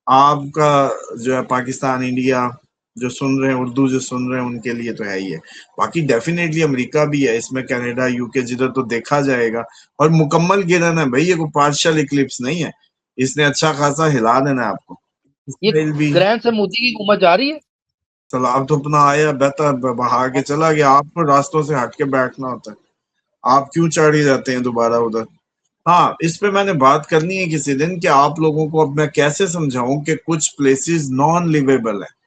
آپ کا جو ہے پاکستان، انڈیا جو سن رہے ہیں، اردو جو سن رہے ہیں، ان کے لیے تو ہے ہی ہے. باقی ڈیفینیٹلی امریکہ بھی ہے اس میں، کینیڈا، یو کے، جدھر تو دیکھا جائے گا. اور مکمل گرن ہے بھائی، یہ کوئی پارشل اکلپس نہیں ہے. اس نے اچھا خاصا ہلا دینا ہے آپ کو. یہ اسرائیل بھی گرہن سے مودی کی حکومت جا رہی ہے. سیلاب تو اپنا آیا بہتر بہا کے چلا گیا. آپ کو راستوں سے ہٹ کے بیٹھنا ہوتا ہے. آپ کیوں چڑھ جاتے ہیں دوبارہ ادھر؟ ہاں، اس پہ میں نے بات کرنی ہے کسی دن کہ آپ لوگوں کو اب میں کیسے سمجھاؤں کہ کچھ پلیسز نان لیویبل ہیں.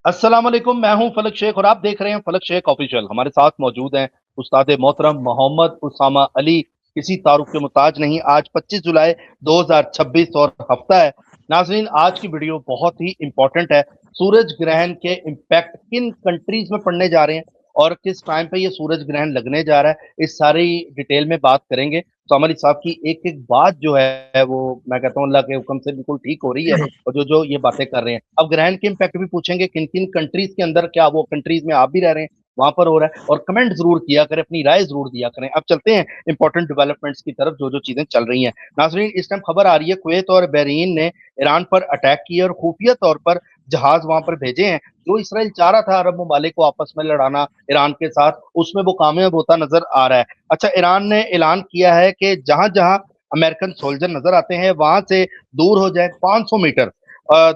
السلام علیکم، میں ہوں فلک شیخ اور آپ دیکھ رہے ہیں فلک شیخ آفیشیل. ہمارے ساتھ موجود ہیں استاد محترم محمد اسامہ علی، کسی تعارف کے محتاج نہیں. آج 25 جولائی 2026 اور ہفتہ ہے. ناظرین، آج کی ویڈیو بہت ہی امپورٹنٹ ہے. سورج گرہن کے امپیکٹ کن کنٹریز میں پڑنے جا رہے ہیں اور کس ٹائم پہ یہ سورج گرہن لگنے جا رہا ہے، اس ساری ڈیٹیل میں بات کریں گے. تو ہماری صاحب کی ایک ایک بات جو ہے وہ میں کہتا ہوں اللہ کے حکم سے بالکل ٹھیک ہو رہی ہے، اور جو یہ باتیں کر رہے ہیں. اب گرہن کے امپیکٹ بھی پوچھیں گے کن کن کنٹریز کے اندر، کیا وہ کنٹریز میں آپ بھی رہ رہے ہیں وہاں پر ہو رہا ہے، اور کمنٹ ضرور کیا کریں، اپنی رائے ضرور دیا کریں. اب چلتے ہیں امپورٹنٹ ڈیولپمنٹس کی طرف، جو چیزیں چل رہی ہیں. ناظرین، اس ٹائم خبر آ رہی ہے کویت اور بحرین نے ایران پر اٹیک کیا اور خفیہ طور پر جہاز وہاں پر بھیجے ہیں. جو اسرائیل چاہ رہا تھا عرب ممالک کو آپس میں لڑانا ایران کے ساتھ، اس میں وہ کامیاب ہوتا نظر آ رہا ہے. اچھا، ایران نے اعلان کیا ہے کہ جہاں جہاں امریکن سولجر نظر آتے ہیں وہاں سے دور ہو جائے، 500 میٹر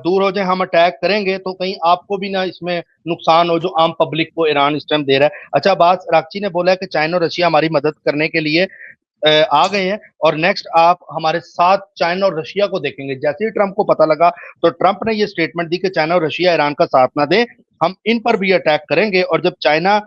دور ہو جائے. ہم اٹیک کریں گے تو کہیں آپ کو بھی نہ اس میں نقصان ہو جو عام پبلک کو ایران اس ٹائم دے رہا ہے. اچھا، عباس راکچی نے بولا ہے کہ چائنا اور رشیا ہماری مدد کرنے کے لیے آ گئے ہیں، اور نیکسٹ آپ ہمارے ساتھ چائنا اور رشیا کو دیکھیں گے. جیسے ہی ٹرمپ کو پتا لگا تو ٹرمپ نے یہ سٹیٹمنٹ دی کہ چائنا اور رشیا ایران کا ساتھ نہ دیں، ہم ان پر بھی اٹیک کریں گے. اور جب چائنا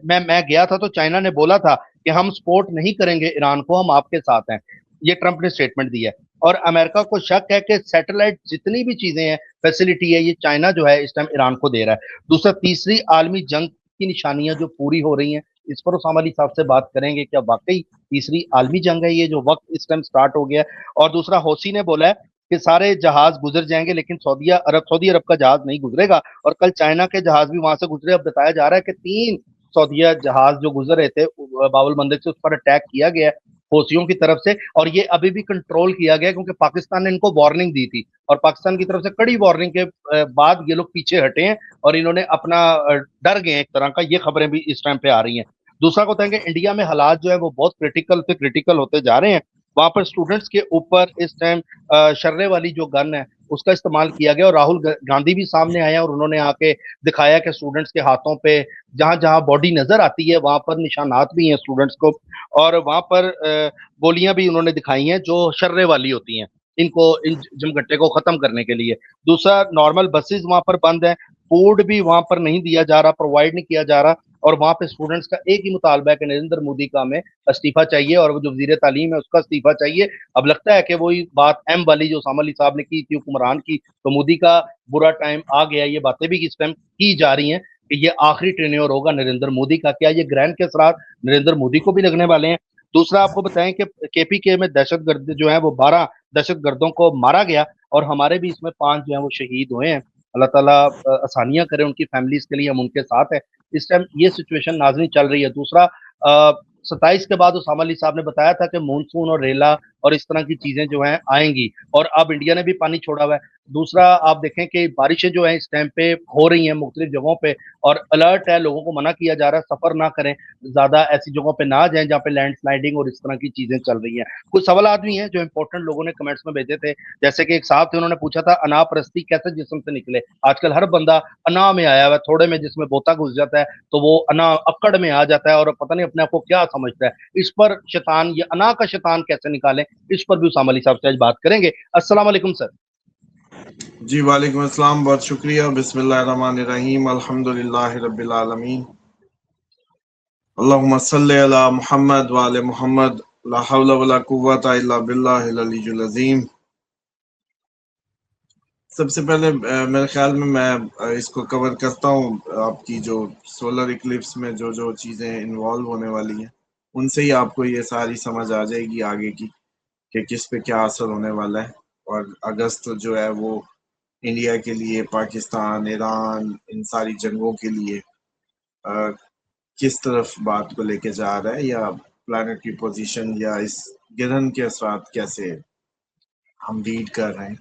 میں گیا تھا تو چائنا نے بولا تھا کہ ہم سپورٹ نہیں کریں گے ایران کو، ہم آپ کے ساتھ ہیں. یہ ٹرمپ نے سٹیٹمنٹ دی ہے. اور امریکہ کو شک ہے کہ سیٹلائٹ جتنی بھی چیزیں ہیں، فیسلٹی ہے، یہ چائنا جو ہے اس ٹائم ایران کو دے رہا ہے. دوسرا، تیسری عالمی جنگ کی نشانیاں جو پوری ہو رہی ہیں، اس پر اسامہ علی صاحب سے بات کریں گے. کیا واقعی تیسری عالمی جنگ ہے یہ جو وقت اس ٹائم سٹارٹ ہو گیا ہے؟ اور دوسرا، حوثی نے بولا ہے کہ سارے جہاز گزر جائیں گے لیکن سعودی عرب کا جہاز نہیں گزرے گا، اور کل چائنا کے جہاز بھی وہاں سے گزرے. اب بتایا جا رہا ہے کہ 3 سعودیہ جہاز جو گزر رہے تھے باول مندب سے، اس پر اٹیک کیا گیا ہے حوثیوں کی طرف سے، اور یہ ابھی بھی کنٹرول کیا گیا کیونکہ پاکستان نے ان کو وارننگ دی تھی، اور پاکستان کی طرف سے کڑی وارننگ کے بعد یہ لوگ پیچھے ہٹے ہیں اور انہوں نے اپنا ڈر گئے ایک طرح کا. یہ خبریں بھی اس ٹائم پہ آ رہی ہیں. دوسرا کو کہیں گے انڈیا میں حالات جو ہے وہ بہت کریٹیکل سے کریٹیکل ہوتے جا رہے ہیں. وہاں پر اسٹوڈنٹس کے اوپر اس ٹائم شرے والی جو گن ہے اس کا استعمال کیا گیا، اور راہل گاندھی بھی سامنے آیا اور انہوں نے آ کے دکھایا کہ اسٹوڈنٹس کے ہاتھوں پہ جہاں جہاں باڈی نظر آتی ہے وہاں پر نشانات بھی ہیں اسٹوڈنٹس کو، اور وہاں پر گولیاں بھی انہوں نے دکھائی ہیں جو شرے والی ہوتی ہیں، ان جمگٹے کو ختم کرنے کے لیے. دوسرا، نارمل بسز وہاں پر بند ہیں، فوڈ بھی وہاں پر نہیں دیا جا رہا، پرووائڈ نہیں کیا جا رہا. اور وہاں پہ اسٹوڈنٹس کا ایک ہی مطالبہ ہے کہ نریندر مودی کا ہمیں استعفیٰ چاہیے، اور وہ جو وزیر تعلیم ہے اس کا استعفیٰ چاہیے. اب لگتا ہے کہ وہی بات ایم والی جو اسامہ علی صاحب نے کی تھی حکمران کی، تو مودی کا برا ٹائم آ گیا. یہ باتیں بھی اس ٹائم کی جا رہی ہیں کہ یہ آخری ٹرینیور ہوگا نریندر مودی کا. کیا یہ گرہن کے اثرات نریندر مودی کو بھی لگنے والے ہیں؟ دوسرا، آپ کو بتائیں کہ کے پی کے میں دہشت گرد جو ہیں وہ 12 دہشت گردوں کو مارا گیا، اور ہمارے بھی اس میں 5 جو ہیں وہ شہید ہوئے ہیں. اللہ تعالیٰ آسانیاں کرے ان کی فیملیز کے لیے، ہم ان کے ساتھ ہیں. اس ٹائم یہ سچویشن ناظرین چل رہی ہے. دوسرا، 27 کے بعد اسامہ علی صاحب نے بتایا تھا کہ مونسون اور ریلا اور اس طرح کی چیزیں جو ہیں آئیں گی، اور اب انڈیا نے بھی پانی چھوڑا ہوا ہے. دوسرا، آپ دیکھیں کہ بارشیں جو ہیں اس ٹائم پہ ہو رہی ہیں مختلف جگہوں پہ، اور الرٹ ہے، لوگوں کو منع کیا جا رہا ہے سفر نہ کریں، زیادہ ایسی جگہوں پہ نہ جائیں جہاں پہ لینڈ سلائڈنگ اور اس طرح کی چیزیں چل رہی ہیں. کچھ سوالات بھی ہیں جو امپورٹنٹ لوگوں نے کمنٹس میں بھیجے تھے، جیسے کہ ایک صاحب تھے انہوں نے پوچھا تھا انا پرستی کیسے جسم سے نکلے. آج کل ہر بندہ انا میں آیا ہوا ہے، تھوڑے میں جس میں بوتا گھس جاتا ہے تو وہ انا اکڑ میں آ جاتا ہے اور پتہ نہیں اپنے آپ کو کیا سمجھتا ہے. اس پر شیطان، یہ انا کا شیطان کیسے نکالیں، اس پر بھی اسامہ علی صاحب سے آج بات کریں گے. السلام علیکم سر. جی وعلیکم السلام، بہت شکریہ. بسم اللہ الرحمن الرحیم، الحمدللہ رب العالمین، اللہم صلی علی محمد وعلی محمد، لا حول ولا قوۃ الا باللہ العلی العظیم. سب سے پہلے میرے خیال میں اس کو کور کرتا ہوں. آپ کی جو سولر اکلپس میں جو چیزیں انوالو ہونے والی ہیں ان سے ہی آپ کو یہ ساری سمجھ آ جائے گی آگے کی کہ کس پہ کیا اثر ہونے والا ہے. اور اگست جو ہے وہ انڈیا کے لیے، پاکستان، ایران، ان ساری جنگوں کے لیے کس طرف بات کو لے کے جا رہا ہے، یا پلانٹ کی پوزیشن یا اس گرہن کے اثرات کیسے ہم ریڈ کر رہے ہیں.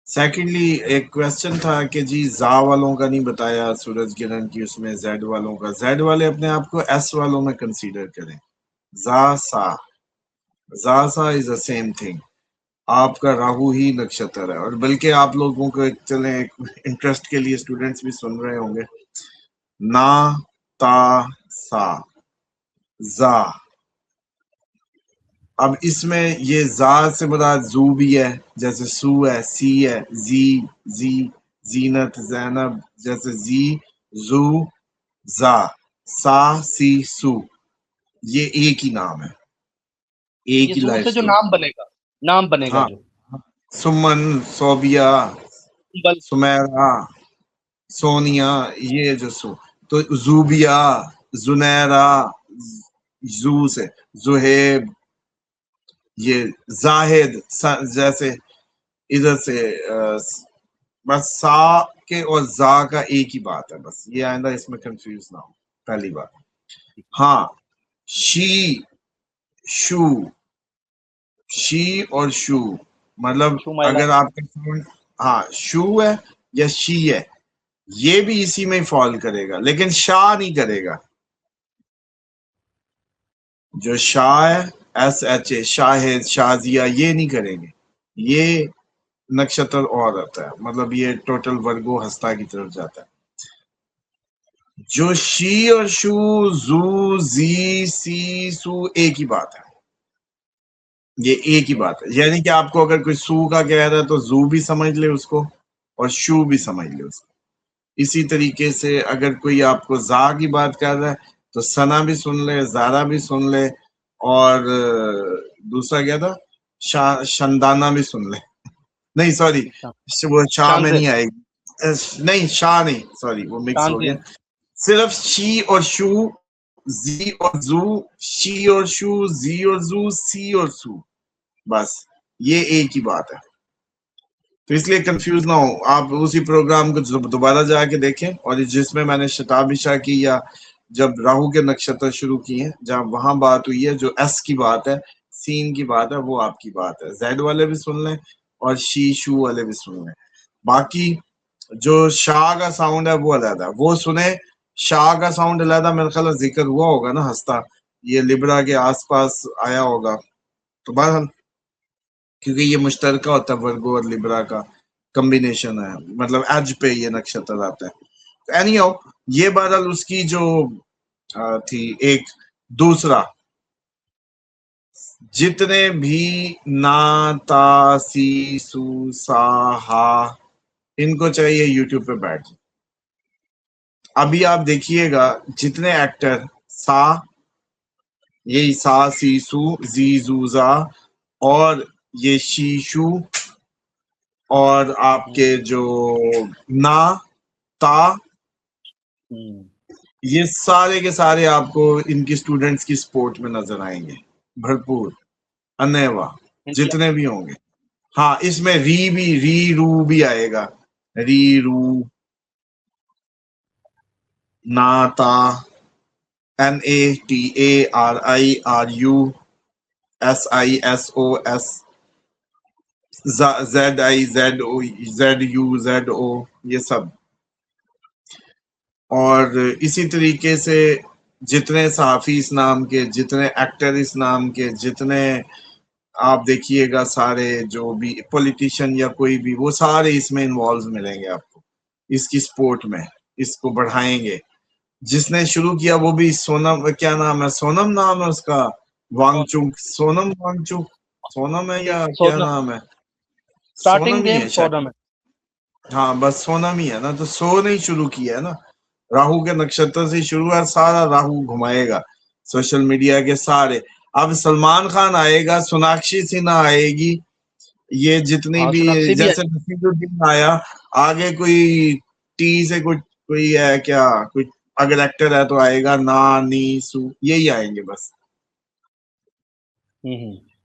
سیکنڈلی ایک کوشچن تھا کہ جی زا والوں کا نہیں بتایا سورج گرہن کی، اس میں زیڈ والوں کا. زیڈ والے اپنے آپ کو ایس والوں میں کنسیڈر کریں. زا سا از دا سیم تھنگ. آپ کا راہو ہی نکشتر ہے. اور بلکہ آپ لوگوں کو چلیں انٹرسٹ کے لیے اسٹوڈینٹس بھی سن رہے ہوں گے، نا تا سا زا. اب اس میں یہ زا سے مراد زو بھی ہے، جیسے سو ہے، سی ہے، زی زینت، زینب، جیسے زی، زو، زا، سا، سی، سو. یہ ایک ہی نام ہے، ایک یہ ہی زو لائف سے جو سٹوری. نام بنے گا ہاں، جو سمن، صوبیہ، بل سمیرا، سونیا، یہ جو تو زوبیہ، زنیرا، زو سے زہیب، یہ زاہد، جیسے ادھر سے بس سا کے اور زا کا ایک ہی بات ہے. بس یہ آئندہ اس میں کنفیوز نہ ہو، پہلی بات. ہاں، شی، شو، شی اور شو، مطلب شمائلہ. اگر آپ کا ہاں شو ہے یا شی ہے، یہ بھی اسی میں فال کرے گا، لیکن شاہ نہیں کرے گا. جو شاہ ہے، ایس ایچ اے، شاہد، شازیہ، یہ نہیں کریں گے. یہ نکشتر اور آتا ہے، مطلب یہ ٹوٹل ورگو ہستا کی طرف جاتا ہے. جو شی اور شو، زو، زی، سی، سو ایک ہی بات ہے. یہ ایک ہی بات ہے. یعنی کہ آپ کو اگر کوئی سو کا کہہ رہا ہے تو زو بھی سمجھ لے اس کو اور شو بھی سمجھ لے اس کو. اسی طریقے سے اگر کوئی آپ کو زا کی بات کر رہا ہے تو سنا بھی سن لے، زارا بھی سن لے، اور دوسرا کیا تھا، شندانہ بھی سن لے. نہیں سوری، وہ شاہ میں نہیں آئے گی. نہیں شاہ نہیں، سوری وہ مکس ہو گیا. صرف شی اور شو، زی اور زو، شی اور شو، زی اور زو، سی اور سو، بس یہ ایک ہی بات ہے. تو اس لیے کنفیوز نہ ہو. آپ اسی پروگرام کو دوبارہ جا کے دیکھیں، اور جس میں نے شتابی شاہ کی یا جب راہو کے نکشتر شروع کیے ہیں، جہاں وہاں بات ہوئی ہے، جو ایس کی بات ہے، سین کی بات ہے، وہ آپ کی بات ہے. زیڈ والے بھی سن لیں اور شی شو والے بھی سن لیں. باقی جو شاہ کا ساؤنڈ ہے وہ علیحدہ، وہ سنیں. شاہ کا ساؤنڈ علیحدہ میرے خیال ذکر ہوا ہوگا نا، ہستا یہ لبرا کے آس پاس آیا ہوگا. تو بہرحال کیونکہ یہ مشترکہ ہوتا ہے ورگو اور لبرا کا کمبینیشن ہے، مطلب ایج پہ یہ نکشتر آتا ہے. اینی ہاؤ، یہ بہرحال اس کی جو تھی. ایک دوسرا، جتنے بھی نا تا سی سو سا ہا، ان کو چاہیے یوٹیوب پہ بیٹھ. ابھی آپ دیکھیے گا جتنے ایکٹر سا، یہی سا سی سو، زی زو زا، اور یہ شی شو، اور آپ کے جو نا تا، یہ سارے کے سارے آپ کو ان کی اسٹوڈنٹس کی سپورٹ میں نظر آئیں گے بھرپور، انیوا جتنے بھی ہوں گے. ہاں، اس میں ری رو بھی آئے گا. ری رو، نا تا، NATARIRU، SISOS، ZIZO، یہ سب. اور اسی طریقے سے جتنے صحافی اس نام کے، جتنے ایکٹر اس نام کے، جتنے آپ دیکھیے گا سارے جو بھی پولیٹیشین یا کوئی بھی، وہ سارے اس میں انوالو ملیں گے آپ کو، اس کی سپورٹ میں، اس کو بڑھائیں گے. جس نے شروع کیا وہ بھی سونم، کیا نام ہے، سونم نام ہے اس کا، وانگ چونگ، سونم وانگ چونگ، سونم ہے یا کیا نام ہے، سونم ہی ہے شاید. ہاں بس سونم ہی ہے نا. تو سو نے شروع کیا ہے نا، راہو کے نکشتر سے شروع ہے. سارا راہو گھمائے گا سوشل میڈیا کے سارے. اب سلمان خان آئے گا، سوناکشی سنہا آئے گی، یہ جتنی بھی، جیسے نصیر الدین آیا، آگے کوئی ٹی سے کوئی ہے کیا، کوئی اگر ایکٹر ہے تو آئے گا، نا نی سو، یہی آئیں گے بس.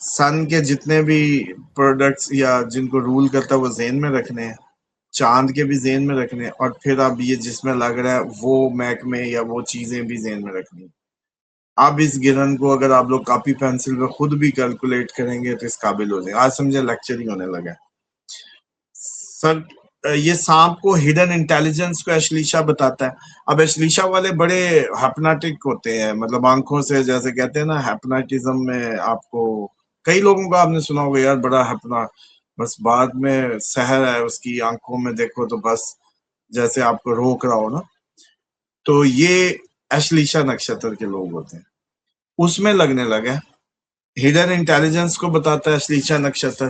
سن کے جتنے بھی پروڈکٹس یا جن کو رول کرتا ہے وہ ذہن میں رکھنے ہیں، چاند کے بھی ذہن میں رکھنے ہیں، اور پھر اب یہ جس میں لگ رہا ہے وہ محکمے یا وہ چیزیں بھی ذہن میں رکھنی ہیں۔ اب اس گرن کو اگر آپ لوگ کاپی پینسل پہ خود بھی کیلکولیٹ کریں گے تو اس قابل ہو جائیں گے۔ آج سمجھے لیکچر ہی ہونے لگا ہے۔ سر یہ سانپ کو ہڈن انٹیلیجنس کو اشلیشا بتاتا ہے۔ اب اشلیشا والے بڑے ہیپناٹک ہوتے ہیں، مطلب آنکھوں سے جیسے کہتے ہیں نا، ہیپناٹزم میں آپ کو کئی لوگوں کا آپ نے سنا ہوگا یار بڑا ہیپنا، بس بعد میں سحر ہے اس کی آنکھوں میں دیکھو تو بس جیسے آپ کو روک رہا ہو نا، تو یہ اشلیشا نکشتر کے لوگ ہوتے ہیں، اس میں لگنے لگا۔ ہڈن انٹیلیجنس کو بتاتا ہے اشلیشا نکشتر،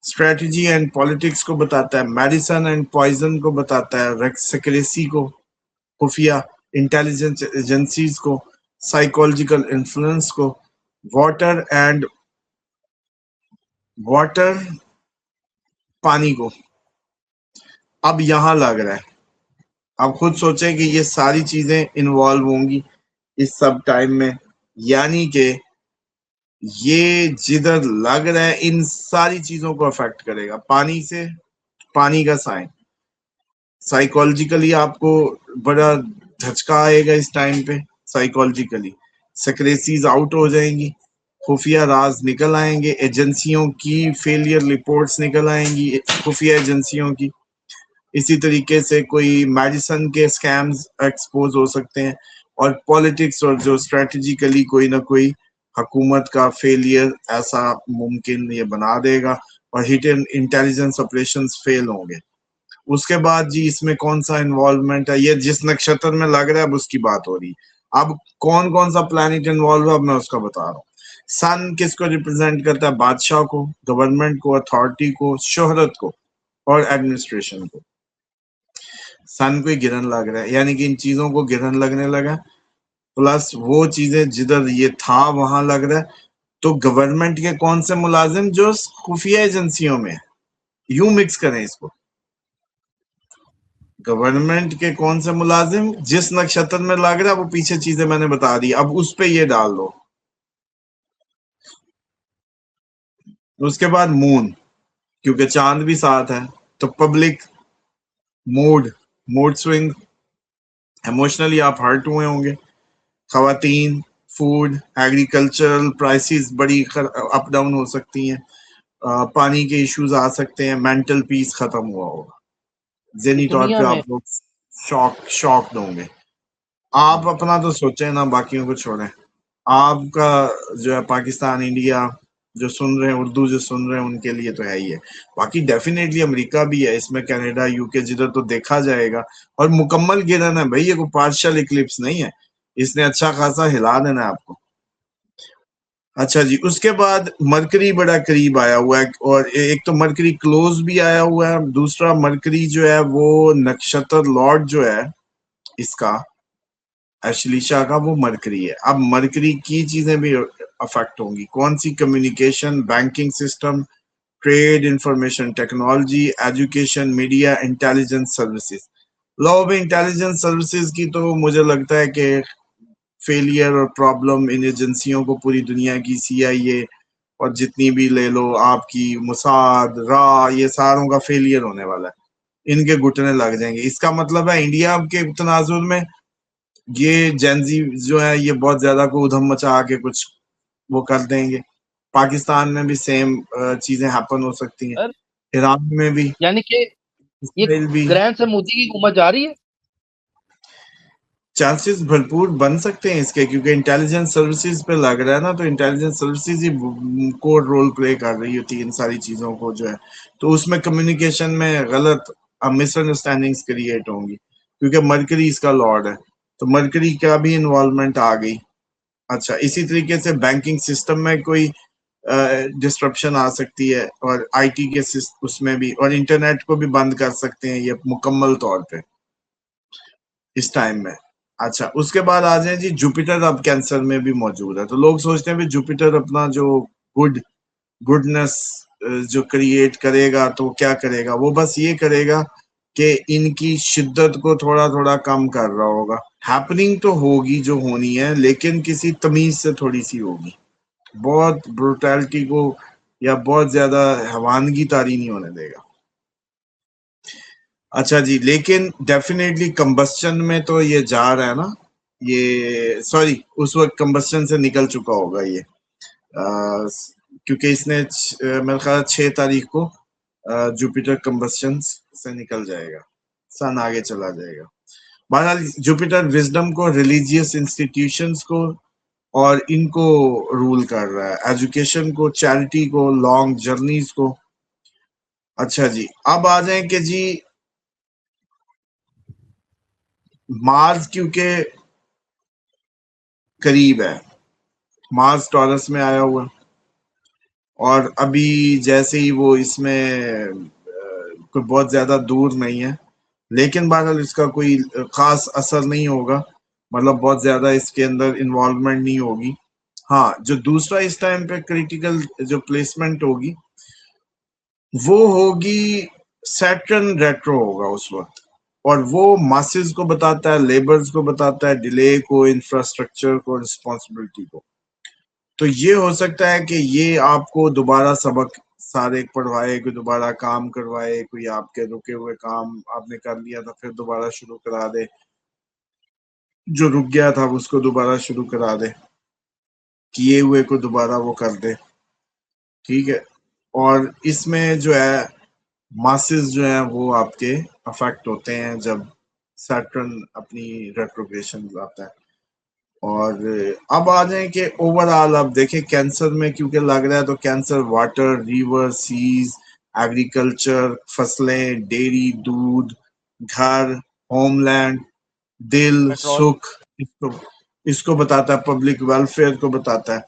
اسٹریٹجی اینڈ پالیٹکس کو بتاتا ہے، میڈیسن اینڈ پوائزن کو بتاتا ہے، سیکریسی کو، خفیہ انٹیلیجنس ایجنسیز کو، سائیکولوجیکل انفلوئنس کو، واٹر پانی کو۔ اب یہاں لگ رہا ہے، اب خود سوچیں کہ یہ ساری چیزیں انوالو ہوں گی اس سب ٹائم میں، یعنی کہ یہ جدھر لگ رہا ہے ان ساری چیزوں کو افیکٹ کرے گا۔ پانی سے، پانی کا سائن سائیکولوجیکلی آپ کو بڑا دھچکا آئے گا اس ٹائم پہ، سائیکولوجیکلی سیکریسیز آؤٹ ہو جائیں گی، خفیہ راز نکل آئیں گے، ایجنسیوں کی فیلئر رپورٹس نکل آئیں گی خفیہ ایجنسیوں کی۔ اسی طریقے سے کوئی میڈیسن کے سکیمز ایکسپوز ہو سکتے ہیں، اور پالیٹکس اور جو اسٹریٹجیکلی کوئی نہ کوئی حکومت کا فیلئر ایسا ممکن یہ بنا دے گا، اور ہڈن انٹیلیجنس آپریشنز فیل ہوں گے۔ اس کے بعد جی اس میں کون سا انوالومنٹ ہے، یہ جس نکشتر میں لگ رہا ہے اب اس کی بات ہو رہی ہے۔ اب کون کون سا پلانٹ انوالو ہے اب میں اس کا بتا رہا ہوں۔ سن کس کو ریپرزینٹ کرتا ہے؟ بادشاہ کو، گورنمنٹ کو، اتھارٹی کو، شہرت کو، اور ایڈمنسٹریشن کو۔ سن کو ہی گرہن لگ رہا ہے، یعنی کہ ان چیزوں کو گرہن لگنے لگا، پلس وہ چیزیں جدھر یہ تھا وہاں لگ رہا ہے۔ تو گورنمنٹ کے کون سے ملازم جو خفیہ ایجنسیوں میں، یوں مکس کریں اس کو، گورنمنٹ کے کون سے ملازم جس نکشتر میں لگ رہا ہے، وہ پیچھے چیزیں میں نے بتا دی، اب اس پہ یہ ڈال دو۔ اس کے بعد مون، کیونکہ چاند بھی ساتھ ہے، تو پبلک موڈ سوئنگ، ایموشنلی آپ ہرٹ ہوئے ہوں گے، خواتین، فوڈ، ایگریکلچرل پرائسز بڑی اپ ڈاؤن ہو سکتی ہیں، پانی کے ایشوز آ سکتے ہیں، مینٹل پیس ختم ہوا ہوگا، ذہنی طور دنیا پہ میں آپ لوگ شاک ہوں گے۔ آپ اپنا تو سوچیں نا، باقیوں کو چھوڑیں۔ آپ کا جو ہے پاکستان، انڈیا جو سن رہے ہیں، اردو جو سن رہے ہیں ان کے لیے تو ہے ہی ہے، باقی ڈیفینیٹلی امریکہ بھی ہے اس میں، کینیڈا، یو کے، جدھر تو دیکھا جائے گا، اور مکمل گرہن ہے بھائی، یہ کوئی پارشل اکلپس نہیں ہے، اس نے اچھا خاصا ہلا دینا ہے آپ کو۔ اچھا جی، اس کے بعد مرکری بڑا قریب آیا ہوا ہے، اور ایک تو مرکری کلوز بھی آیا ہوا ہے، دوسرا مرکری جو ہے وہ نکشتر لارڈ جو ہے اس کا اشلیشا کا، وہ مرکری ہے۔ اب مرکری کی چیزیں بھی افیکٹ ہوں گی، کون سی؟ Communication, banking system, trade, information technology, education, media, intelligence services. Law of intelligence services کی تو مجھے لگتا ہے کہ فیلئر اور پرابلم ان ایجنسیوں کو پوری دنیا کی، سی آئی اے اور جتنی بھی لے لو آپ کی، موساد، را، یہ ساروں کا فیلئر ہونے والا ہے، ان کے گھٹنے لگ جائیں گے۔ اس کا مطلب ہے انڈیا کے تناظر میں یہ جینزی جو ہے یہ بہت زیادہ کو ادھم مچا کے کچھ وہ کر دیں گے۔ پاکستان میں بھی سیم چیزیں ہیپن ہو سکتی ہیں، ایران میں بھی، یعنی کہ یہ اسرائیل بھی۔ گرہن سے مودی کی حکومت جا رہی ہے۔ چانسز بھرپور بن سکتے ہیں اس کے، کیونکہ انٹیلیجنس سروسز پہ لگ رہا ہے نا، تو انٹیلیجنس سروسز ہی کو رول پلے کر رہی ہوتی ہے ان ساری چیزوں کو جو ہے، تو اس میں کمیونیکیشن میں غلط مس انڈرسٹینڈنگز کریٹ ہوں گی، کیونکہ مرکری اس کا لارڈ ہے، تو مرکری کا بھی انوالومنٹ آ گئی۔ اچھا، اسی طریقے سے بینکنگ سسٹم میں کوئی ڈسٹرپشن آ سکتی ہے، اور آئی ٹی کے اس میں بھی، اور انٹرنیٹ کو بھی بند کر سکتے ہیں یہ مکمل طور پہ اس ٹائم میں۔ اچھا، اس کے بعد آ جائیں جی، جوپیٹر اب کینسر میں بھی موجود ہے، تو لوگ سوچتے ہیں بھی جوپیٹر اپنا جو گڈنس جو کریٹ کرے گا تو کیا کرے گا، وہ بس یہ کرے گا کہ ان کی شدت کو تھوڑا تھوڑا کم کر رہا ہوگا۔ ہیپننگ تو ہوگی جو ہونی ہے، لیکن کسی تمیز سے تھوڑی سی ہوگی، بہت بروٹیلٹی کو یا بہت زیادہ حیوانگی طاری نہیں ہونے دے گا. اچھا جی، لیکن ڈیفینیٹلی کمبسچن میں تو یہ جا رہا ہے نا، یہ سوری اس وقت کمبسچن سے نکل چکا ہوگا یہ، کیونکہ اس نے میرے خیال 6 تاریخ کو جوپیٹر کمبسچن سے نکل جائے گا، سن آگے چلا جائے گا. بہرحال جوپیٹر وزڈم کو، ریلیجیس انسٹیٹیوشنز کو اور ان کو رول کر رہا ہے، ایجوکیشن کو، چیریٹی کو، لانگ جرنیز کو. اچھا جی، اب آ جائیں کہ جی مارس کیونکہ قریب ہے، مارس ٹورس میں آیا ہوا، اور ابھی جیسے ہی وہ اس میں کوئی بہت زیادہ دور نہیں ہے، لیکن بہرحال اس کا کوئی خاص اثر نہیں ہوگا، مطلب بہت زیادہ اس کے اندر انوالومنٹ نہیں ہوگی. ہاں، جو دوسرا اس ٹائم پہ کریٹیکل جو پلیسمنٹ ہوگی وہ ہوگی سیٹرن ریٹرو ہوگا اس وقت، اور وہ ماسز کو بتاتا ہے، لیبرز کو بتاتا ہے، ڈیلے کو، انفراسٹرکچر کو، رسپانسبلٹی کو. تو یہ ہو سکتا ہے کہ یہ آپ کو دوبارہ سبق سارے پڑھوائے، کوئی دوبارہ کام کروائے، کوئی آپ کے رکے ہوئے کام آپ نے کر لیا تھا پھر دوبارہ شروع کرا دے، جو رک گیا تھا اس کو دوبارہ شروع کرا دے، کیے ہوئے کو دوبارہ وہ کر دے. ٹھیک ہے، اور اس میں جو ہے ماسز جو ہیں وہ آپ کے افیکٹ ہوتے ہیں جب سیٹرن اپنی ریٹروگریشن لاتا ہے. اور اب آ جائیں کہ اوور آل اب دیکھیں کینسر میں کیونکہ لگ رہا ہے تو کینسر واٹر، ریور، سیز، ایگریکلچر، فصلیں، ڈیری، دودھ، گھر، ہوم لینڈ، دل، پیٹرول. سکھ، اس کو بتاتا ہے، پبلک ویلفیئر کو بتاتا ہے.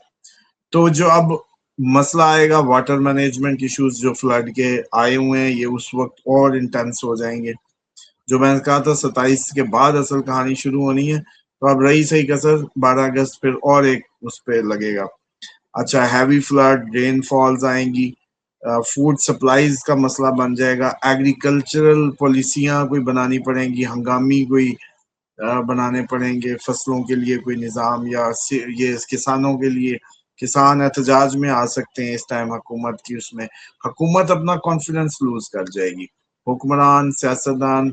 تو جو اب مسئلہ آئے گا واٹر مینجمنٹ ایشوز جو فلڈ کے آئے ہوئے ہیں، یہ اس وقت اور انٹینس ہو جائیں گے. جو میں نے کہا تھا 27 کے بعد اصل کہانی شروع ہونی ہے، تو اب رہی صحیح کسر 12 اگست پھر اور ایک اس پہ لگے گا. اچھا، ہیوی فلڈ، رین فالز آئیں گی، فوڈ سپلائیز کا مسئلہ بن جائے گا، ایگریکلچرل پالیسیاں کوئی بنانی پڑیں گی، ہنگامی کوئی بنانے پڑیں گے، فصلوں کے لیے کوئی نظام، یا یہ کسانوں کے لیے کسان احتجاج میں آ سکتے ہیں اس ٹائم حکومت کی. اس میں حکومت اپنا کانفیڈنس لوز کر جائے گی، حکمران، سیاستدان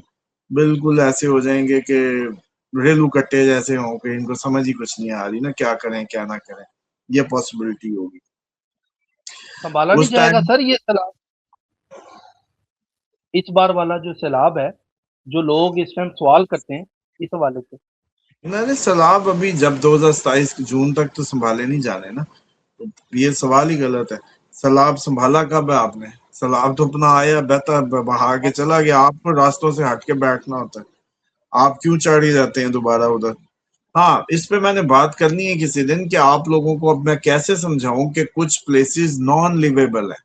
بالکل ایسے ہو جائیں گے کہ ریلو کٹے جیسے ہوں کہ ان کو سمجھ ہی کچھ نہیں آ رہی نا، کیا کریں کیا نہ کریں. یہ پاسبلٹی ہوگی سنبھالا نہیں اس جائے گا ٹائم. سر یہ سیلاب، اس بار والا جو سیلاب ہے، جو لوگ اس ٹائم سوال کرتے ہیں اس حوالے سے. نہیں سیلاب ابھی جب 2027 جون تک تو سنبھالے نہیں جانے نا، تو یہ سوال ہی غلط ہے. سیلاب سنبھالا کب ہے آپ نے؟ سیلاب تو اپنا آیا، بہتا بہا کے چلا گیا، آپ کو راستوں سے ہٹ کے بیٹھنا ہوتا ہے. آپ کیوں چڑھ ہی جاتے ہیں دوبارہ ادھر؟ ہاں، اس پہ میں نے بات کرنی ہے کسی دن کہ آپ لوگوں کو اب میں کیسے سمجھاؤں کہ کچھ پلیسز نان لیویبل ہیں،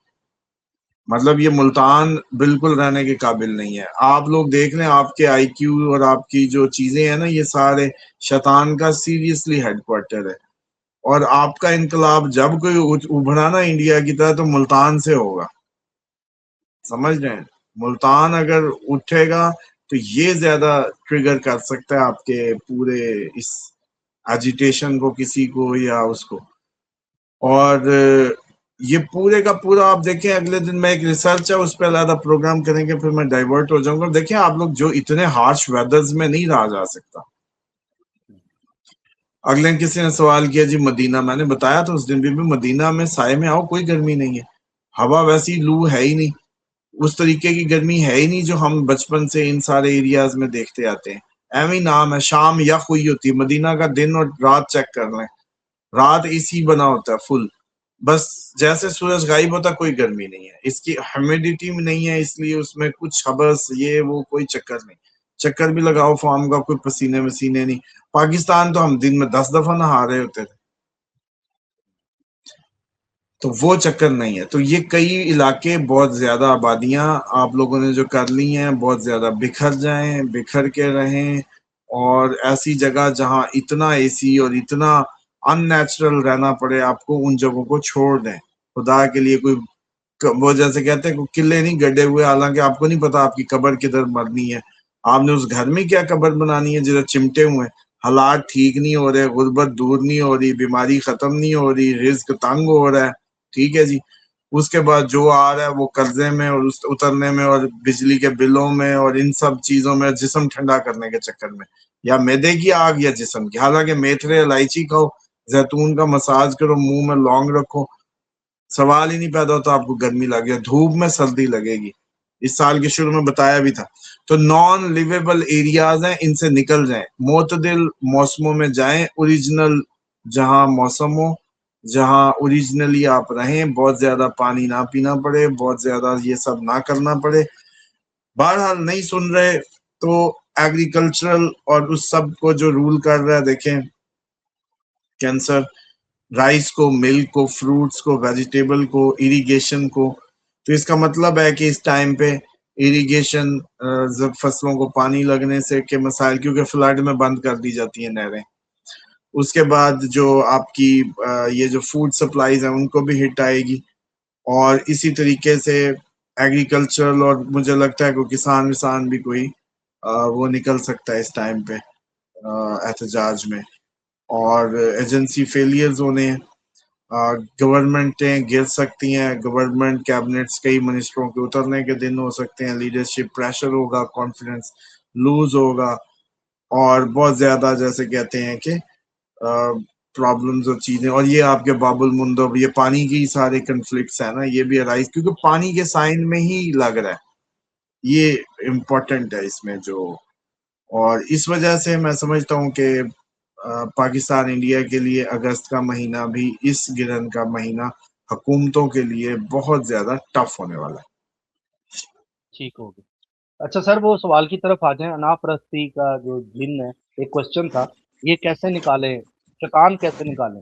مطلب یہ ملتان بالکل رہنے کے قابل نہیں ہے. آپ لوگ دیکھ لیں آپ کے آئی کیو اور آپ کی جو چیزیں ہیں نا، یہ سارے شیطان کا سیریسلی ہیڈ کوارٹر ہے. اور آپ کا انقلاب جب کوئی ابھرا نا انڈیا کی طرح تو ملتان سے ہوگا، سمجھ رہے ہیں؟ ملتان اگر اٹھے گا تو یہ زیادہ ٹریگر کر سکتا ہے آپ کے پورے اس ایجیٹیشن کو، کسی کو یا اس کو. اور یہ پورے کا پورا آپ دیکھیں اگلے دن میں ایک ریسرچ ہے اس پہ علیحدہ پروگرام کریں گے، پھر میں ڈائیورٹ ہو جاؤں گا. دیکھیں آپ لوگ جو اتنے ہارش ویدرز میں نہیں رہا جا سکتا. اگلے دن کسی نے سوال کیا جی مدینہ، میں نے بتایا تھا اس دن بھی مدینہ میں سائے میں آؤ کوئی گرمی نہیں ہے، ہوا ویسی لو ہے ہی نہیں، اس طریقے کی گرمی ہے ہی نہیں جو ہم بچپن سے ان سارے ایریاز میں دیکھتے آتے ہیں. ایویں نام ہے، شام یخ ہوئی ہوتی ہے. مدینہ کا دن اور رات چیک کر لیں، رات اسی بنا ہوتا ہے فل، بس جیسے سورج غائب ہوتا کوئی گرمی نہیں ہے. اس کی ہیومیڈیٹی میں نہیں ہے، اس لیے اس میں کچھ حبس یہ وہ کوئی چکر نہیں. چکر بھی لگاؤ فارم کا کوئی پسینے وسینے نہیں. پاکستان تو ہم دن میں 10 دفعہ نہا رہے ہوتے تھے، تو وہ چکر نہیں ہے. تو یہ کئی علاقے بہت زیادہ آبادیاں آپ لوگوں نے جو کر لی ہیں بہت زیادہ بکھر جائیں، بکھر کے رہیں، اور ایسی جگہ جہاں اتنا اے سی اور اتنا ان نیچرل رہنا پڑے آپ کو، ان جگہوں کو چھوڑ دیں خدا کے لیے. کوئی وہ جیسے کہتے ہیں قلعے نہیں گڑے ہوئے، حالانکہ آپ کو نہیں پتا آپ کی قبر کدھر مرنی ہے. آپ نے اس گھر میں کیا قبر بنانی ہے جدھر چمٹے ہوئے ہیں؟ حالات ٹھیک نہیں ہو رہے, غربت دور نہیں ہو رہی, بیماری ختم نہیں ہو رہی, رزق تنگ ہو رہا ہے, ٹھیک ہے جی. اس کے بعد جو آ رہا ہے وہ قرضے میں اور اترنے میں اور بجلی کے بلوں میں اور ان سب چیزوں میں, جسم ٹھنڈا کرنے کے چکر میں, یا معدے کی آگ یا جسم کی. حالانکہ میتھرے الائچی کھاؤ, زیتون کا مساج کرو, منہ میں لونگ رکھو, سوال ہی نہیں پیدا ہوتا آپ کو گرمی لگے, دھوپ میں سردی لگے گی. اس سال کے شروع میں بتایا بھی تھا. تو نان لیویبل ایریاز ہیں, ان سے نکل جائیں, معتدل موسموں میں جائیں, اوریجنل جہاں موسم ہو, جہاں اوریجنلی آپ رہیں, بہت زیادہ پانی نہ پینا پڑے, بہت زیادہ یہ سب نہ کرنا پڑے. بہرحال نہیں سن رہے تو ایگریکلچرل اور اس سب کو جو رول کر رہا ہے, دیکھیں کینسر, رائس کو, ملک کو, فروٹس کو, ویجیٹیبل کو, اریگیشن کو. تو اس کا مطلب ہے کہ اس ٹائم پہ اریگیشن, فصلوں کو پانی لگنے سے کے مسائل, کیونکہ فلڈ میں بند کر دی جاتی ہیں نہریں. اس کے بعد جو آپ کی یہ جو فوڈ سپلائیز ہیں ان کو بھی ہٹ آئے گی. اور اسی طریقے سے ایگریکلچرل, اور مجھے لگتا ہے کہ کسان بھی کوئی وہ نکل سکتا ہے اس ٹائم پہ احتجاج میں. اور ایجنسی فیلئرز ہونے ہیں, گورنمنٹیں گر سکتی ہیں, گورنمنٹ کیبنٹس کئی منسٹروں کے اترنے کے دن ہو سکتے ہیں, لیڈرشپ پریشر ہوگا, کانفیڈنس لوز ہوگا, اور بہت زیادہ جیسے کہتے ہیں کہ پرابلمز اور چیزیں. اور یہ آپ کے باب المندب, یہ پانی کی سارے کنفلکٹس ہیں نا, یہ بھی ارائز کیونکہ پانی کے سائن میں ہی لگ رہا ہے, یہ امپورٹنٹ ہے اس میں جو. اور اس وجہ سے میں سمجھتا ہوں کہ پاکستان انڈیا کے لیے اگست کا مہینہ بھی, اس گرہن کا مہینہ حکومتوں کے لیے بہت زیادہ ٹف ہونے والا ہے. ٹھیک ہوگی. اچھا سر, وہ سوال کی طرف آ جائیں. انا پرستی کا جو جن ہے, ایک کوشچن تھا, یہ کیسے نکالیں, شیطان کیسے نکالیں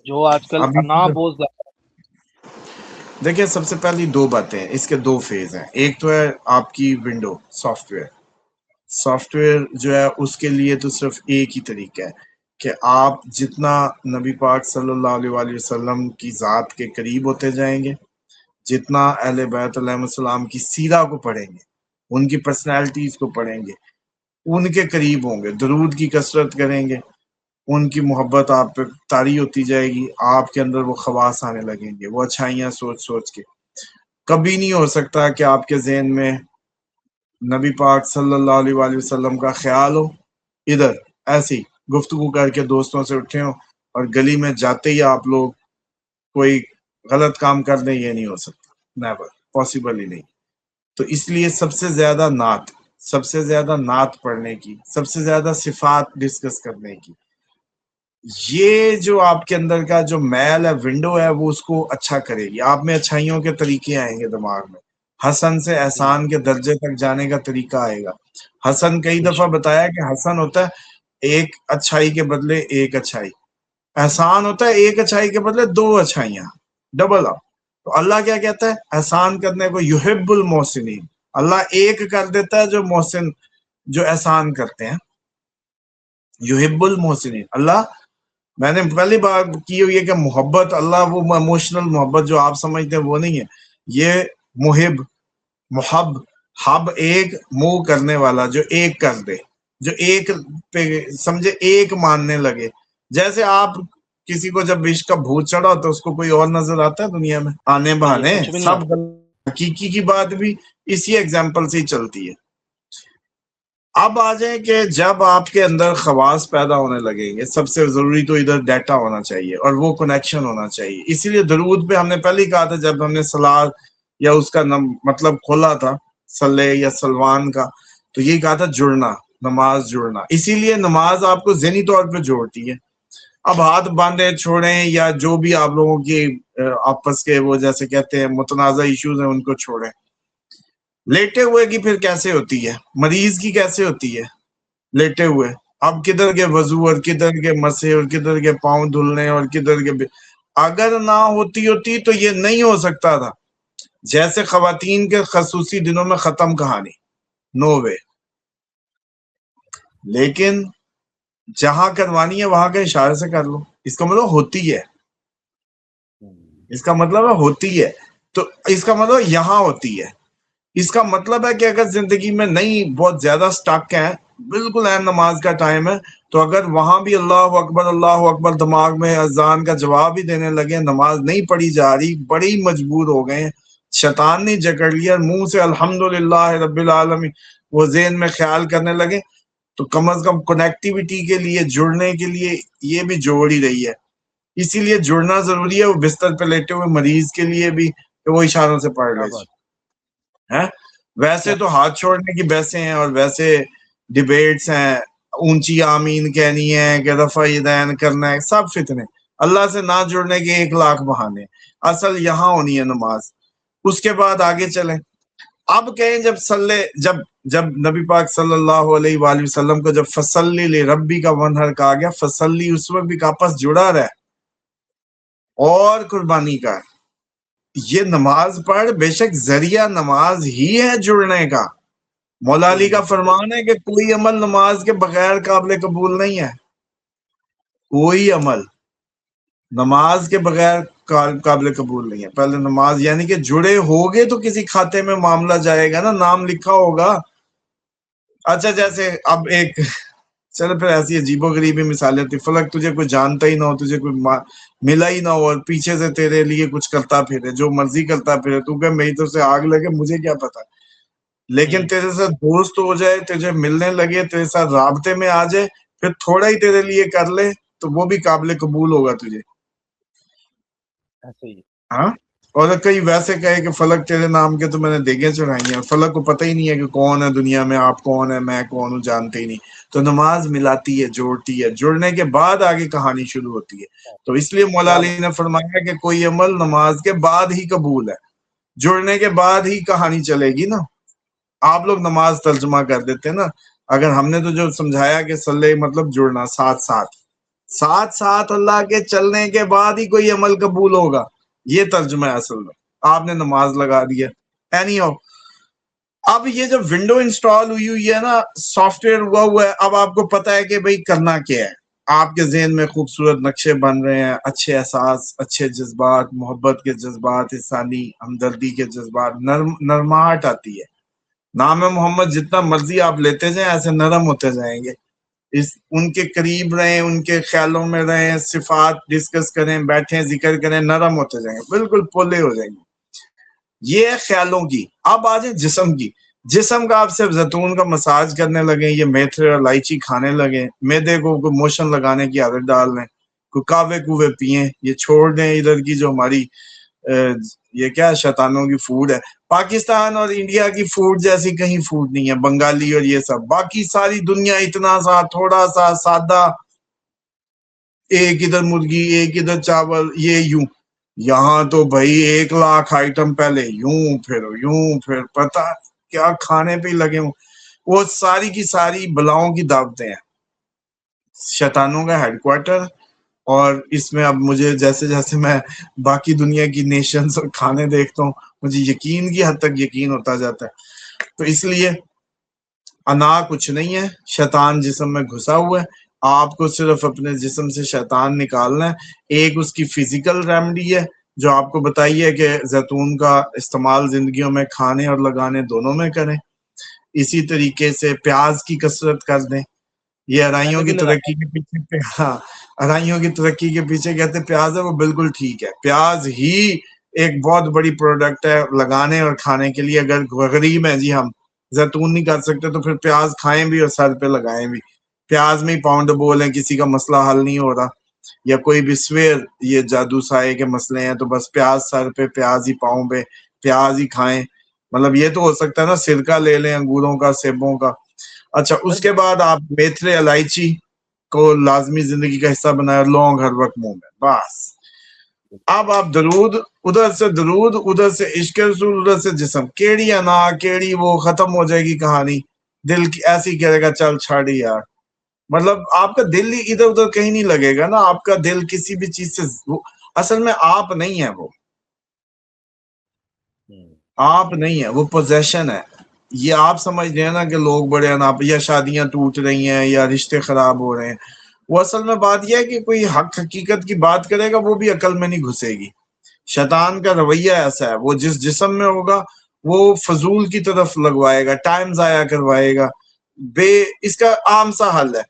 جو آج کل ابھی انا بوجھ زیادہ. دیکھیں, سب سے پہلی دو باتیں ہیں, اس کے دو فیز ہیں. ایک تو ہے آپ کی window soft where. Soft where جو ہے اس کے لیے تو صرف ایک ہی طریقہ ہے کہ آپ جتنا نبی پاک صلی اللہ علیہ وآلہ وسلم کی ذات کے قریب ہوتے جائیں گے, جتنا اہل بیت علیہ السلام کی سیرہ کو پڑھیں گے, ان کی پرسنالٹیز کو پڑھیں گے, ان کے قریب ہوں گے, درود کی کثرت کریں گے, ان کی محبت آپ پہ طاری ہوتی جائے گی, آپ کے اندر وہ خواص آنے لگیں گے, وہ اچھائیاں سوچ سوچ کے. کبھی نہیں ہو سکتا کہ آپ کے ذہن میں نبی پاک صلی اللہ علیہ وآلہ وسلم کا خیال ہو, ادھر ایسی گفتگو کر کے دوستوں سے اٹھے ہوں, اور گلی میں جاتے ہی آپ لوگ کوئی غلط کام کر دیں. یہ نہیں ہو سکتا, نیور پاسبل ہی نہیں. تو اس لیے سب سے زیادہ نعت پڑھنے کی, سب سے زیادہ صفات ڈسکس کرنے کی, یہ جو آپ کے اندر کا جو میل ہے, ونڈو ہے, وہ اس کو اچھا کرے گی. آپ میں اچھائیوں کے طریقے آئیں گے دماغ میں, حسن سے احسان کے درجے تک جانے کا طریقہ آئے گا. حسن کئی دفعہ بتایا کہ حسن ہوتا ہے ایک اچھائی کے بدلے ایک اچھائی, احسان ہوتا ہے ایک اچھائی کے بدلے دو اچھائیاں, ڈبل اپ. تو اللہ کیا کہتا ہے, احسان کرنے کو یحب المحسنین, اللہ ایک کر دیتا ہے جو محسن, جو احسان کرتے ہیں. یحب المحسنین, اللہ, میں نے پہلی بار کی ہوئی ہے کہ محبت, اللہ وہ ایموشنل محبت جو آپ سمجھتے ہیں وہ نہیں ہے. یہ محب, حب ایک, منہ کرنے والا, جو ایک کر دے, جو ایک پہ سمجھے, ایک ماننے لگے. جیسے آپ کسی کو جب عشق کا بھوت چڑھا ہوتا ہے, اس کو کوئی اور نظر آتا ہے دنیا میں آنے بہانے, کچھ بھی نہیں سب آتا. حقیقی کی بات بھی اسی ایگزامپل سے ہی چلتی ہے. اب آ جائیں کہ جب آپ کے اندر خواص پیدا ہونے لگیں گے, سب سے ضروری تو ادھر ڈیٹا ہونا چاہیے اور وہ کنیکشن ہونا چاہیے. اسی لیے درود پہ ہم نے پہلے ہی کہا تھا, جب ہم نے صلاۃ یا اس کا مطلب کھولا تھا, صلے یا سلوان کا, تو یہی کہا تھا جڑنا, نماز جڑنا. اسی لیے نماز آپ کو ذہنی طور پہ جوڑتی ہے. اب ہاتھ باندھے چھوڑیں یا جو بھی آپ لوگوں کی آپس کے وہ جیسے کہتے ہیں متنازع ایشوز ہیں, ان کو چھوڑیں. لیٹے ہوئے کی پھر کیسے ہوتی ہے, مریض کی کیسے ہوتی ہے لیٹے ہوئے. اب کدھر کے وضو اور کدھر کے مسے اور کدھر کے پاؤں دھلنے اور کدھر کے, اگر نہ ہوتی تو یہ نہیں ہو سکتا تھا. جیسے خواتین کے خصوصی دنوں میں ختم کہانی, نو وے. لیکن جہاں کروانی ہے وہاں کے اشارے سے کر لو, اس کا مطلب ہوتی ہے, اس کا مطلب ہے ہوتی ہے. تو اس کا مطلب یہاں ہوتی ہے. اس کا مطلب ہے کہ اگر زندگی میں نہیں بہت زیادہ سٹک ہیں بالکل عین نماز کا ٹائم ہے، تو اگر وہاں بھی اللہ اکبر دماغ میں اذان کا جواب ہی دینے لگے، نماز نہیں پڑھی جا رہی، بڑی مجبور ہو گئے ہیں، شیطان نے جکڑ لیا، منہ سے الحمدللہ رب العالمین وہ ذہن میں خیال کرنے لگے، تو کم از کم کنیکٹیوٹی کے لیے، جڑنے کے لیے یہ بھی جوڑ ہی رہی ہے، اسی لیے جڑنا ضروری ہے، وہ بستر پہ لیٹے ہوئے مریض کے لیے بھی کہ وہ اشاروں سے پڑھ کیا لے بات ہے۔ ویسے کیا تو ہاتھ چھوڑنے کی بحثیں ہیں اور ویسے ڈیبیٹس ہیں، اونچی آمین کہنی ہے کہ رفع یدین کرنا ہے، سب فتنے، اللہ سے نہ جڑنے کے 1,00,000 بہانے، اصل یہاں ہونی ہے نماز۔ اس کے بعد آگے چلیں، اب کہیں جب نبی پاک صلی اللہ علیہ وآلہ وسلم کو جب فصلی لربی کا ونہر کہا گیا، فصلی اس وقت بھی آپس جڑا رہا ہے اور قربانی کا، یہ نماز پڑھ، بے شک ذریعہ نماز ہی ہے جڑنے کا۔ مولا علی کا فرمان ہے کہ کوئی عمل نماز کے بغیر قابل قبول نہیں ہے، کوئی عمل نماز کے بغیر قابل قبول نہیں ہے۔ پہلے نماز، یعنی کہ جڑے ہوگے تو کسی کھاتے میں معاملہ جائے گا نا، نام لکھا ہوگا۔ اچھا جیسے اب ایک چلو پھر ایسی عجیب و غریبی مثالیں تھی، فلک تجھے کوئی جانتا ہی نہ ہو، تجھے کوئی ملا ہی نہ ہو اور پیچھے سے تیرے لیے کچھ کرتا پھرے، جو مرضی کرتا پھرے، تو کہ میری طرف سے آگ لگے مجھے کیا پتا، لیکن تیرے ساتھ دوست ہو جائے، تجھے ملنے لگے، تیرے ساتھ رابطے میں آ جائے، پھر تھوڑا ہی تیرے لیے کر لے تو وہ بھی قابل قبول ہوگا تجھے، ایسے ہی ہاں۔ اور کئی ویسے کہے کہ فلک تیرے نام کے تو میں نے دیگیں چڑھائی ہیں، فلک کو پتہ ہی نہیں ہے کہ کون ہے دنیا میں، آپ کون ہے، میں کون ہوں، جانتے ہی نہیں۔ تو نماز ملاتی ہے، جوڑتی ہے، جڑنے کے بعد آگے کہانی شروع ہوتی ہے۔ تو اس لیے مولا علی نے فرمایا کہ کوئی عمل نماز کے بعد ہی قبول ہے، جڑنے کے بعد ہی کہانی چلے گی نا۔ آپ لوگ نماز ترجمہ کر دیتے ہیں نا، اگر ہم نے تو جو سمجھایا کہ صلی مطلب جڑنا، ساتھ ساتھ اللہ کے چلنے کے بعد ہی کوئی عمل قبول ہوگا، یہ ترجمہ ہے اصل میں۔ آپ نے نماز لگا دیا، اینی ہو۔ اب یہ جو ونڈو انسٹال ہوئی ہے نا، سافٹ ویئر ہوا ہے، اب آپ کو پتا ہے کہ بھئی کرنا کیا ہے، آپ کے ذہن میں خوبصورت نقشے بن رہے ہیں، اچھے احساس، اچھے جذبات، محبت کے جذبات، انسانی ہمدردی کے جذبات، نرماہٹ آتی ہے۔ نام محمد جتنا مرضی آپ لیتے جائیں، ایسے نرم ہوتے جائیں گے، ان کے قریب رہیں، ان کے خیالوں میں رہیں، صفات ڈسکس کریں، بیٹھیں، ذکر کریں، نرم ہوتے جائیں گے، بالکل پولے ہو جائیں گے۔ یہ ہے خیالوں کی۔ اب آ جائیں جسم کی، جسم کا آپ صرف زیتون کا مساج کرنے لگیں، یہ میتھے اور الائچی کھانے لگیں، میدے کو کوئی موشن لگانے کی عادت ڈال لیں، کوئی کاوے کوے پئیں، یہ چھوڑ دیں ادھر کی جو ہماری یہ کیا شیطانوں کی فوڈ ہے۔ پاکستان اور انڈیا کی فوڈ جیسی کہیں فوڈ نہیں ہے، بنگالی اور یہ سب، باقی ساری دنیا اتنا سا تھوڑا سا سادہ، ایک ادھر مرغی، ایک ادھر چاول، یہ یوں۔ یہاں تو بھائی 1,00,000 آئٹم پہلے یوں پھر پتہ کیا کھانے پہ لگے ہوں۔ وہ ساری کی ساری بلاؤں کی دعوتیں ہیں، شیطانوں کا ہیڈ کوارٹر۔ اور اس میں اب مجھے جیسے جیسے میں باقی دنیا کی نیشنز اور کھانے دیکھتا ہوں، مجھے یقین کی حد تک یقین ہوتا جاتا ہے۔ تو اس لیے انا کچھ نہیں ہے، شیطان جسم میں گھسا ہوا ہے، آپ کو صرف اپنے جسم سے شیطان نکالنا ہے۔ ایک اس کی فزیکل ریمیڈی ہے جو آپ کو بتائی ہے کہ زیتون کا استعمال زندگیوں میں کھانے اور لگانے دونوں میں کریں۔ اسی طریقے سے پیاز کی کثرت کر دیں، یہ ارائیوں کی ترقی کے پیچھے، ہاں ارائیوں کی ترقی کے پیچھے کہتے ہیں پیاز ہے، وہ بالکل ٹھیک ہے، پیاز ہی ایک بہت بڑی پروڈکٹ ہے لگانے اور کھانے کے لیے۔ اگر غریب ہیں جی، ہم زیتون نہیں کر سکتے تو پھر پیاز کھائیں بھی اور سر پہ لگائیں بھی، پیاز میں ہی پاؤنڈ بولیں، کسی کا مسئلہ حل نہیں ہو رہا، یا کوئی بھی سویر یہ جادو سائے کے مسئلے ہیں تو بس پیاز سر پہ، پیاز ہی پاؤں پہ، پیاز ہی کھائیں، مطلب یہ تو ہو سکتا ہے نا سرکہ لے لیں انگوروں کا، سیبوں کا۔ اچھا اس کے بعد آپ میتھرے الائچی کو لازمی زندگی کا حصہ بنائے، لونگ ہر وقت منہ میں، بس۔ اب آپ درود، ادھر سے درود، ادھر سے عشق رسول، ادھر سے جسم، کیڑی انا کیڑی وہ، ختم ہو جائے گی کہانی۔ دل کی ایسی کہے گا چل چھاڑ یار، مطلب آپ کا دل ہی ادھر ادھر کہیں نہیں لگے گا نا، آپ کا دل کسی بھی چیز سے، اصل میں آپ نہیں ہے وہ، آپ نہیں ہے وہ، پوزیشن ہے۔ یہ آپ سمجھ رہے ہیں نا کہ لوگ بڑے اناپ، یا شادیاں ٹوٹ رہی ہیں یا رشتے خراب ہو رہے ہیں، وہ اصل میں بات یہ ہے کہ کوئی حق حقیقت کی بات کرے گا وہ بھی عقل میں نہیں گھسے گی۔ شیطان کا رویہ ایسا ہے، وہ جس جسم میں ہوگا وہ فضول کی طرف لگوائے گا، ٹائم ضائع کروائے گا، اس کا عام سا حل ہے.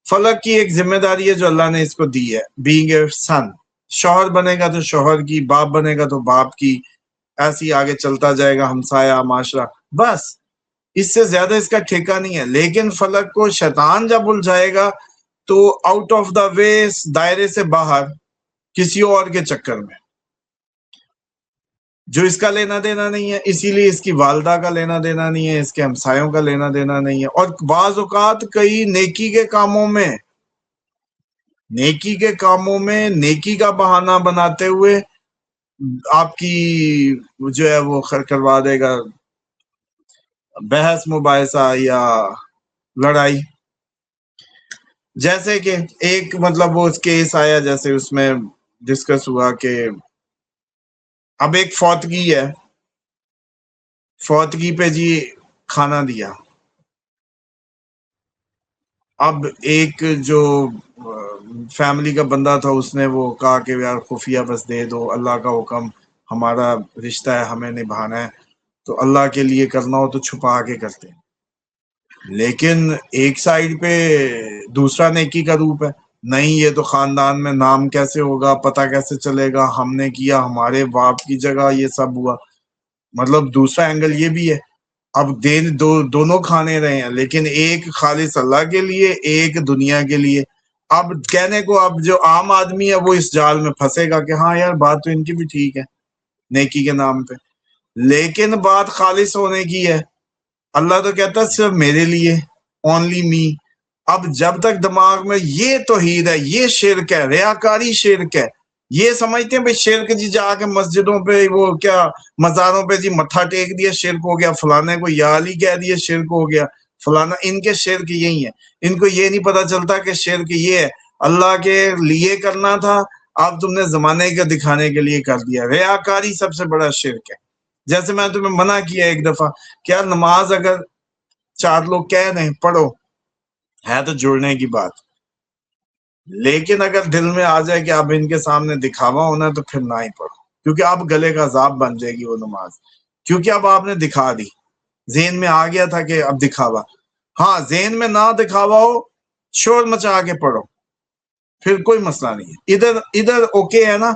فلک کی ایک ذمہ داری ہے جو اللہ نے اس کو دی ہے, بینگ اے سن. شوہر بنے گا تو شوہر کی, باپ بنے گا تو باپ کی, ایسی آگے چلتا جائے گا ہمسایہ معاشرہ, بس اس سے زیادہ اس کا ٹھیکہ نہیں ہے. لیکن فلک کو شیطان جب الجھائے گا تو آؤٹ آف دا وے, دائرے سے باہر کسی اور کے چکر میں, جو اس کا لینا دینا نہیں ہے. اسی لیے اس کی والدہ کا لینا دینا نہیں ہے, اس کے ہمسایوں کا لینا دینا نہیں ہے. اور بعض اوقات کئی نیکی کے کاموں میں نیکی کا بہانہ بناتے ہوئے آپ کی جو ہے وہ کروا دے گا بحث مباحثہ یا لڑائی. جیسے کہ ایک مطلب وہ کیس آیا, جیسے اس میں ڈسکس ہوا کہ اب ایک فوتگی پہ جی کھانا دیا. اب ایک جو فیملی کا بندہ تھا اس نے وہ کہا کہ یار خفیہ بس دے دو, اللہ کا حکم, ہمارا رشتہ ہے, ہمیں نبھانا ہے, تو اللہ کے لیے کرنا ہو تو چھپا کے کرتے ہیں. لیکن ایک سائیڈ پہ دوسرا نیکی کا روپ ہے, نہیں یہ تو خاندان میں نام کیسے ہوگا, پتہ کیسے چلے گا, ہم نے کیا, ہمارے باپ کی جگہ یہ سب ہوا. مطلب دوسرا اینگل یہ بھی ہے, اب دونوں کھانے رہے ہیں, لیکن ایک خالص اللہ کے لیے, ایک دنیا کے لیے. اب کہنے کو اب جو عام آدمی ہے وہ اس جال میں پھنسے گا کہ ہاں یار بات تو ان کی بھی ٹھیک ہے نیکی کے نام پہ, لیکن بات خالص ہونے کی ہے. اللہ تو کہتا ہے صرف میرے لیے, اونلی می. اب جب تک دماغ میں یہ توحید ہے, یہ شرک ہے, ریاکاری شرک ہے, یہ سمجھتے ہیں بھائی شرک جی جا کے مسجدوں پہ وہ کیا مزاروں پہ جی متھا ٹیک دیا شرک ہو گیا, فلانے کو یا علی کہہ دیا شرک ہو گیا, فلانا. ان کے شرک یہی ہے, ان کو یہ نہیں پتا چلتا کہ شرک یہ ہے اللہ کے لیے کرنا تھا, اب تم نے زمانے کے دکھانے کے لیے کر دیا. ریاکاری سب سے بڑا شرک ہے. جیسے میں تمہیں منع کیا ایک دفعہ, کیا نماز اگر 4 لوگ کہہ رہے ہیں پڑھو, ہے تو جڑنے کی بات, لیکن اگر دل میں آ جائے کہ اب ان کے سامنے دکھاوا ہونا ہے تو پھر نہ ہی پڑھو, کیونکہ اب گلے کا عذاب بن جائے گی وہ نماز, کیونکہ اب آپ نے دکھا دی. ذہن میں آ گیا تھا کہ اب دکھاوا, ہاں ذہن میں نہ دکھاوا ہو, شور مچا کے پڑھو, پھر کوئی مسئلہ نہیں ہے. ادھر اوکے ہے نا,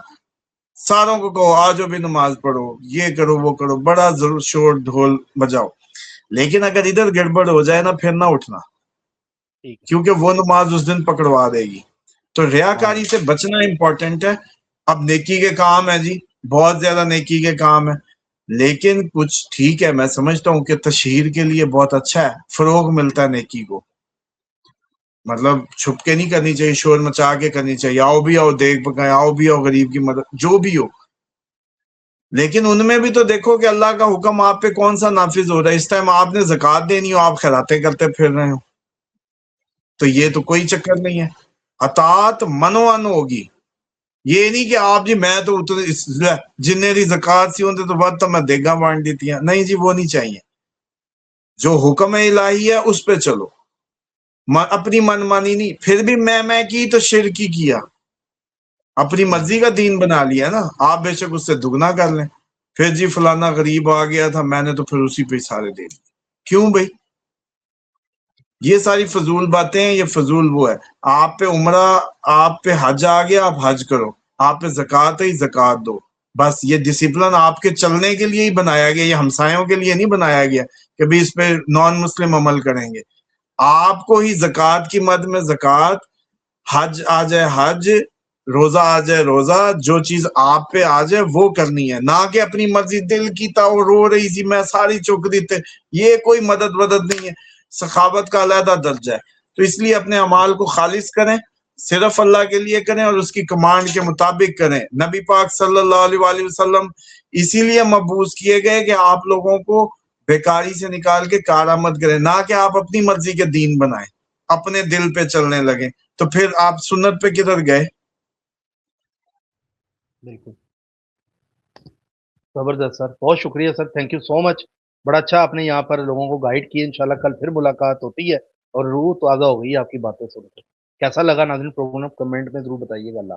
ساروں کو کہو آج بھی نماز پڑھو, یہ کرو وہ کرو, بڑا ضرور شور ڈھول بجاؤ, لیکن اگر ادھر گڑبڑ ہو جائے نا پھر نہ اٹھنا, کیونکہ وہ نماز اس دن پکڑوا دے گی. تو ریاکاری سے بچنا امپورٹنٹ ہے. اب نیکی کے کام ہے جی, بہت زیادہ نیکی کے کام ہے, لیکن کچھ ٹھیک ہے, میں سمجھتا ہوں کہ تشہیر کے لیے بہت اچھا ہے, فروغ ملتا ہے نیکی کو. مطلب چھپ کے نہیں کرنی چاہیے, شور مچا کے کرنی چاہیے, آؤ بھی آؤ دیکھ پکائیں, آؤ بھی آؤ غریب کی مدد, جو بھی ہو. لیکن ان میں بھی تو دیکھو کہ اللہ کا حکم آپ پہ کون سا نافذ ہو رہا ہے. اس ٹائم آپ نے زکوٰۃ دینی ہو, آپ خیراتیں کرتے پھر رہے ہو, تو یہ تو کوئی چکر نہیں ہے. اطاعت منوان ہوگی, یہ نہیں کہ آپ جی میں تو جن زکوٰۃ سی ہوتے تو بات تو میں دیگا بانٹ دیتی ہیں, نہیں جی وہ نہیں چاہیے. جو حکم الہی ہے اس پہ چلو, اپنی من مانی نہیں. پھر بھی میں کی تو شرک ہی کیا, اپنی مرضی کا دین بنا لیا نا. آپ بے شک اس سے دگنا کر لیں, پھر جی فلانا غریب آ گیا تھا میں نے تو پھر اسی پہ سارے دے دیے. کیوں بھائی؟ یہ ساری فضول باتیں ہیں, یہ فضول وہ ہے. آپ پہ عمرہ, آپ پہ حج آ گیا, آپ حج کرو. آپ پہ زکوٰۃ ہے, زکوٰۃ دو. بس یہ ڈسپلن آپ کے چلنے کے لیے ہی بنایا گیا, یہ ہمسایوں کے لیے نہیں بنایا گیا کہ بھی اس پہ نان مسلم عمل کریں گے. آپ کو ہی زکوٰۃ کی مد میں زکوٰۃ, حج آ جائے حج, روزہ آ جائے روزہ, جو چیز آپ پہ آ جائے وہ کرنی ہے, نہ کہ اپنی مرضی. دل کی تا وہ رو رہی تھی میں ساری چک دیتے, یہ کوئی مدد نہیں ہے. سخاوت کا علیحدہ درجہ ہے. تو اس لیے اپنے اعمال کو خالص کریں, صرف اللہ کے لیے کریں اور اس کی کمانڈ کے مطابق کریں. نبی پاک صلی اللہ علیہ وآلہ وسلم اسی لیے مبعوث کیے گئے کہ آپ لوگوں کو بیکاری سے نکال کے کارآمد کریں, نہ کہ آپ اپنی مرضی کے دین بنائیں, اپنے دل پہ چلنے لگیں. تو پھر آپ سنت پہ کدھر گئے؟ بالکل زبردست سر, بہت شکریہ سر, تھینک یو سو مچ. بڑا اچھا آپ نے یہاں پر لوگوں کو گائیڈ کیے. انشاءاللہ کل پھر ملاقات ہوتی ہے, اور روح تازہ ہو گئی آپ کی باتیں سن کے. کیسا لگا ناظرین پروگرام کمنٹ میں ضرور بتائیے گا. اللہ